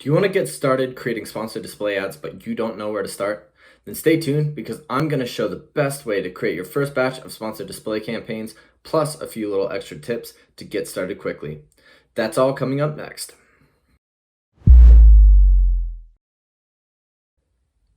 Do you want to get started creating sponsored display ads, but you don't know where to start? Then stay tuned because I'm going to show the best way to create your first batch of sponsored display campaigns, plus a few little extra tips to get started quickly. That's all coming up next.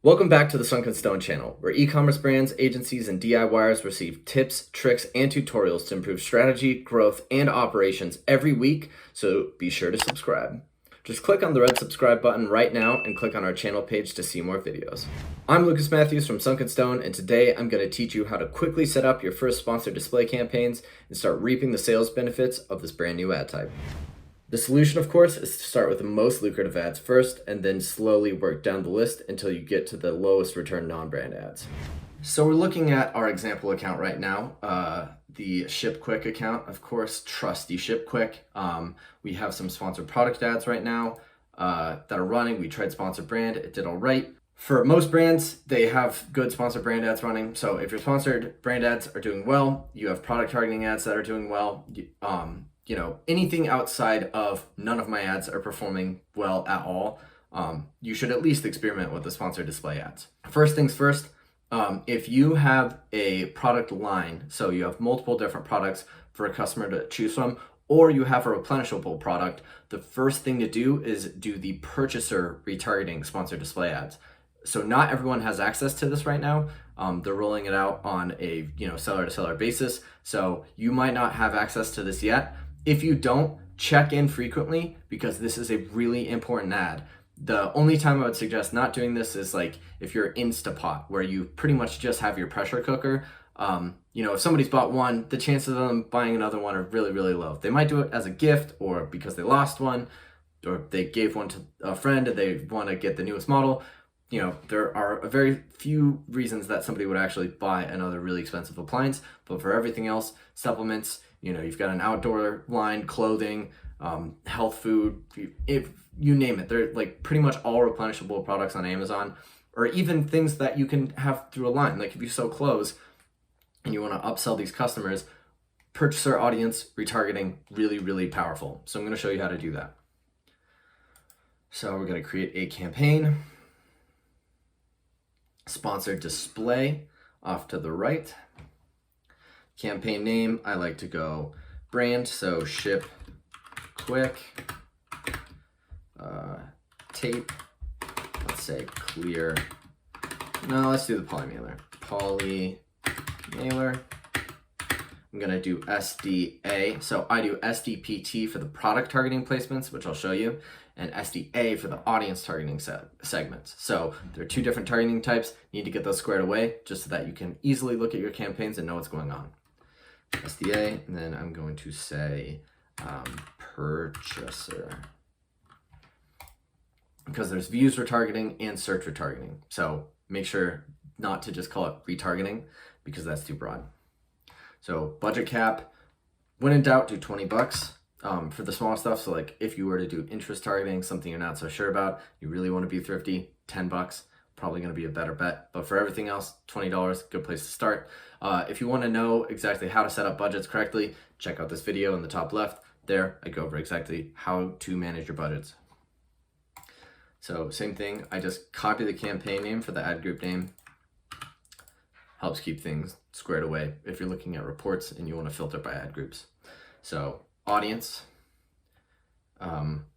Welcome back to the Sunken Stone channel, where e-commerce brands, agencies, and DIYers receive tips, tricks, and tutorials to improve strategy, growth, and operations every week, so be sure to subscribe. Just click on the red subscribe button right now and click on our channel page to see more videos. I'm Lucas Matthews from Sunken Stone, and today I'm going to teach you how to quickly set up your first sponsored display campaigns and start reaping the sales benefits of this brand new ad type. The solution, of course, is to start with the most lucrative ads first and then slowly work down the list until you get to the lowest return non-brand ads. So we're looking at our example account right now, the Ship Quick account, of course, trusty Ship Quick. We have some sponsored product ads right now that are running. We tried sponsored brand, it did all right. For most brands, they have good sponsored brand ads running. So if your sponsored brand ads are doing well, you have product targeting ads that are doing well, anything outside of none of my ads are performing well at all, you should at least experiment with the sponsored display ads. First things first, if you have a product line, so you have multiple different products for a customer to choose from, or you have a replenishable product, the first thing to do is do the purchaser retargeting sponsored display ads. So not everyone has access to this right now. They're rolling it out on a seller to seller basis. So you might not have access to this yet. If you don't, check in frequently because this is a really important ad. The only time I would suggest not doing this is like if you're Instapot, where you pretty much just have your pressure cooker. If somebody's bought one, the chances of them buying another one are really, really low. They might do it as a gift or because they lost one, or they gave one to a friend and they want to get the newest model. There are a very few reasons that somebody would actually buy another really expensive appliance, but for everything else, supplements, you've got an outdoor line, clothing, health food, if you name it, they're like pretty much all replenishable products on Amazon, or even things that you can have through a line. Like if you sell clothes and you want to upsell these customers, purchaser audience retargeting, really, really powerful. So I'm going to show you how to do that. So we're going to create a campaign. Sponsored display off to the right. Campaign name, I like to go brand, so Ship Quick. Tape, let's say clear. No, let's do the polymailer. Polymailer. I'm gonna do SDA. So I do SDPT for the product targeting placements, which I'll show you, and SDA for the audience targeting segments. So there are two different targeting types. You need to get those squared away just so that you can easily look at your campaigns and know what's going on. SDA, and then I'm going to say purchaser, because there's views retargeting and search retargeting. So make sure not to just call it retargeting because that's too broad. So budget cap, when in doubt, do $20 for the small stuff. So like if you were to do interest targeting, something you're not so sure about, you really want to be thrifty, $10, probably going to be a better bet. But for everything else, $20, good place to start. If you want to know exactly how to set up budgets correctly, check out this video in the top left. There, I go over exactly how to manage your budgets. So same thing, I just copy the campaign name for the ad group name. Helps keep things squared away if you're looking at reports and you want to filter by ad groups. So audience,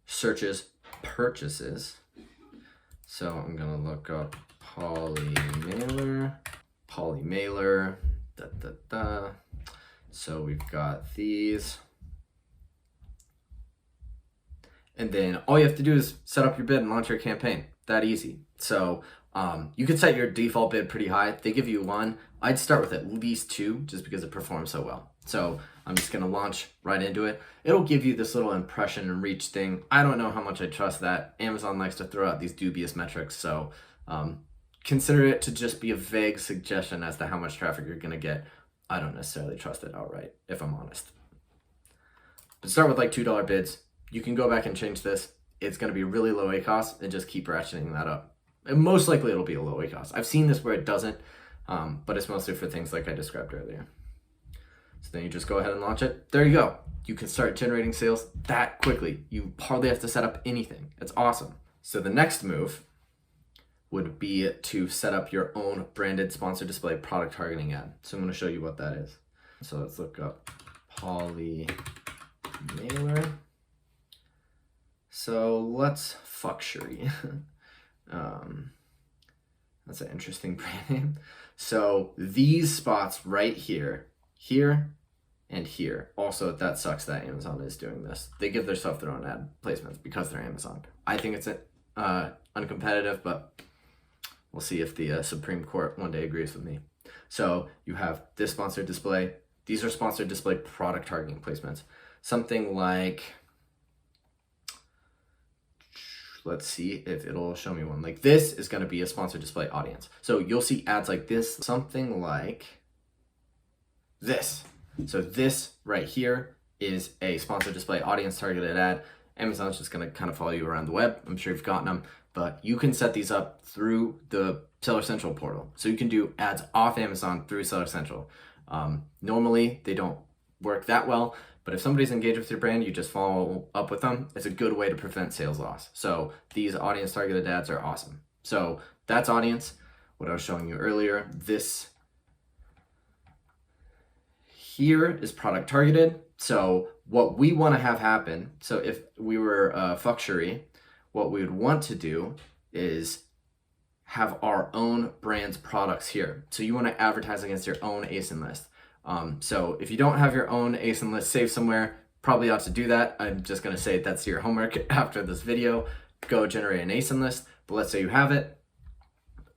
searches, purchases. So I'm gonna look up polymailer, So we've got these. And then all you have to do is set up your bid and launch your campaign. That easy. So you could set your default bid pretty high. They give you one. I'd start with at least two just because it performs so well. So I'm just going to launch right into it. It'll give you this little impression and reach thing. I don't know how much I trust that. Amazon likes to throw out these dubious metrics. So consider it to just be a vague suggestion as to how much traffic you're going to get. I don't necessarily trust it outright, if I'm honest. But start with like $2 bids. You can go back and change this. It's going to be really low ACoS and just keep ratcheting that up. And most likely it'll be a low ACoS. I've seen this where it doesn't, but it's mostly for things like I described earlier. So then you just go ahead and launch it. There you go. You can start generating sales that quickly. You hardly have to set up anything. It's awesome. So the next move would be to set up your own branded sponsored display product targeting ad. So I'm going to show you what that is. So let's look up Poly Mailer. So let's Fuxury. That's an interesting brand name. So these spots right here, here, and here. Also, that sucks that Amazon is doing this. They give their stuff their own ad placements because they're Amazon. I think it's uncompetitive, but we'll see if the Supreme Court one day agrees with me. So you have this sponsored display. These are sponsored display product targeting placements. Something like, let's see if it'll show me one. Like this is going to be a sponsored display audience. So you'll see ads like this, something like this. So this right here is a sponsored display audience targeted ad. Amazon's just going to kind of follow you around the web. I'm sure you've gotten them, but you can set these up through the Seller Central portal. So you can do ads off Amazon through Seller Central. Normally they don't work that well, but if somebody's engaged with your brand, you just follow up with them. It's a good way to prevent sales loss. So these audience targeted ads are awesome. So that's audience. What I was showing you earlier, this here is product targeted. So what we want to have happen, so if we were Fuxury, what we would want to do is have our own brand's products here. So you want to advertise against your own ASIN list. So if you don't have your own ASIN list saved somewhere, probably ought to do that. I'm just going to say that's your homework after this video. Go generate an ASIN list. But let's say you have it.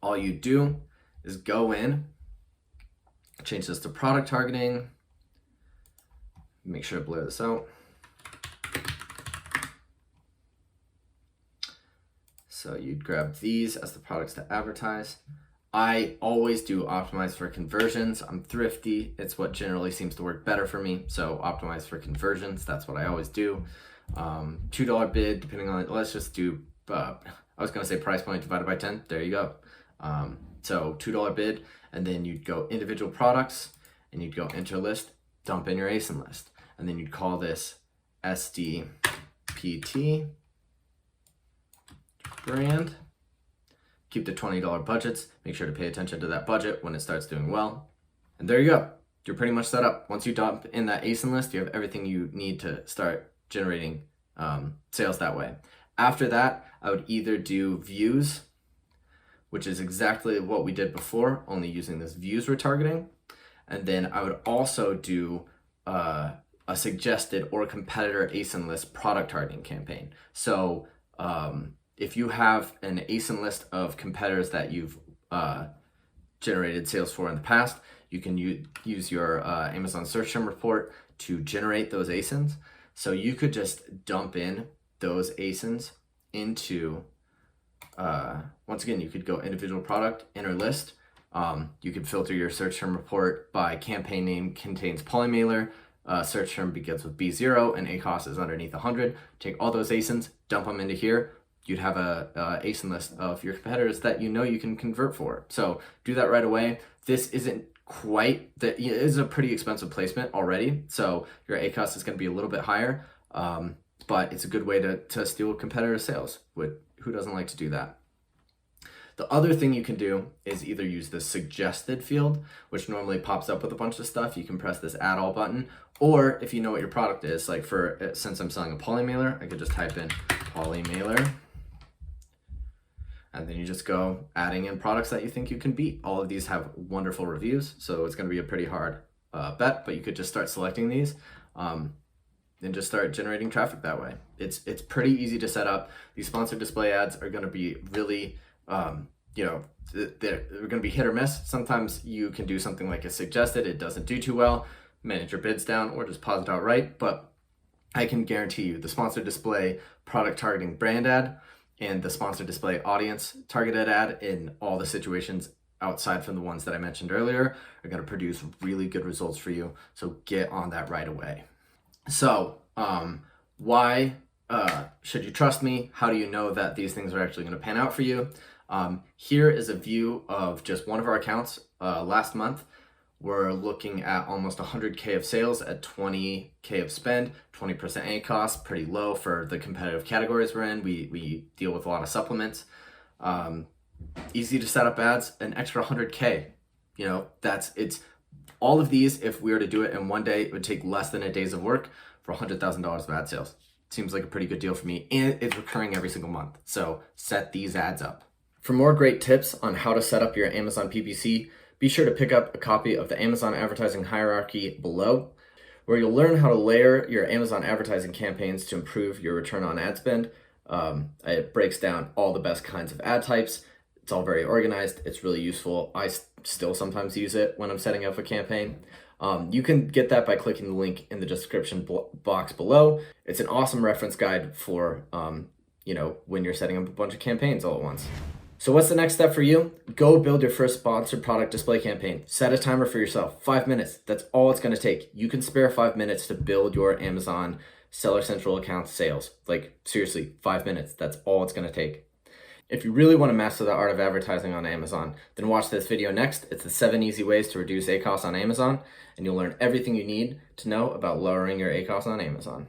All you do is go in, change this to product targeting. Make sure to blur this out. So you'd grab these as the products to advertise. I always do optimize for conversions. I'm thrifty. It's what generally seems to work better for me. So optimize for conversions. That's what I always do. $2 bid, depending on, let's just do, I was going to say price point divided by 10. There you go. So $2 bid, and then you'd go individual products and you'd go enter list, dump in your ASIN list. And then you'd call this SDPT brand. Keep the $20 budgets. Make sure to pay attention to that budget when it starts doing well. And there you go. You're pretty much set up. Once you dump in that ASIN list, you have everything you need to start generating sales that way. After that, I would either do views, which is exactly what we did before, only using this views retargeting. And then I would also do a suggested or competitor ASIN list product targeting campaign. So if you have an ASIN list of competitors that you've generated sales for in the past, you can use your Amazon search term report to generate those ASINs. So you could just dump in those ASINs into, once again, you could go individual product, enter list. You could filter your search term report by campaign name contains polymailer, search term begins with B0 and ACOS is underneath 100. Take all those ASINs, dump them into here. You'd have a ASIN list of your competitors that you know you can convert for. So do that right away. This isn't quite, it is a pretty expensive placement already. So your ACOS is going to be a little bit higher, but it's a good way to steal competitor sales. Who doesn't like to do that? The other thing you can do is either use the suggested field, which normally pops up with a bunch of stuff. You can press this add all button, or if you know what your product is, like since I'm selling a polymailer, I could just type in polymailer. And then you just go adding in products that you think you can beat. All of these have wonderful reviews, so it's going to be a pretty hard bet, but you could just start selecting these and just start generating traffic that way. It's pretty easy to set up. These sponsored display ads are going to be really, they're going to be hit or miss. Sometimes you can do something like a suggested, it doesn't do too well, manage your bids down, or just pause it outright. But I can guarantee you the sponsored display product targeting brand ad and the sponsored display audience targeted ad in all the situations outside from the ones that I mentioned earlier are going to produce really good results for you. So get on that right away. So why should you trust me? How do you know that these things are actually going to pan out for you? Here is a view of just one of our accounts last month. we're looking at almost 100K of sales at 20K of spend, 20% ACoS, pretty low for the competitive categories we're in. We deal with a lot of supplements. Easy to set up ads, an extra 100K. You know, it's all of these. If we were to do it in one day, it would take less than a day's of work for $100,000 of ad sales. Seems like a pretty good deal for me, and it's recurring every single month. So set these ads up. For more great tips on how to set up your Amazon PPC, be sure to pick up a copy of the Amazon Advertising Hierarchy below, where you'll learn how to layer your Amazon advertising campaigns to improve your return on ad spend. It breaks down all the best kinds of ad types. It's all very organized. It's really useful. I still sometimes use it when I'm setting up a campaign. You can get that by clicking the link in the description box below. It's an awesome reference guide for when you're setting up a bunch of campaigns all at once. So what's the next step for you? Go build your first sponsored product display campaign. Set a timer for yourself, 5 minutes. That's all it's gonna take. You can spare 5 minutes to build your Amazon Seller Central account sales. Like seriously, 5 minutes, that's all it's gonna take. If you really wanna master the art of advertising on Amazon, then watch this video next. It's the 7 easy ways to reduce ACoS on Amazon, and you'll learn everything you need to know about lowering your ACoS on Amazon.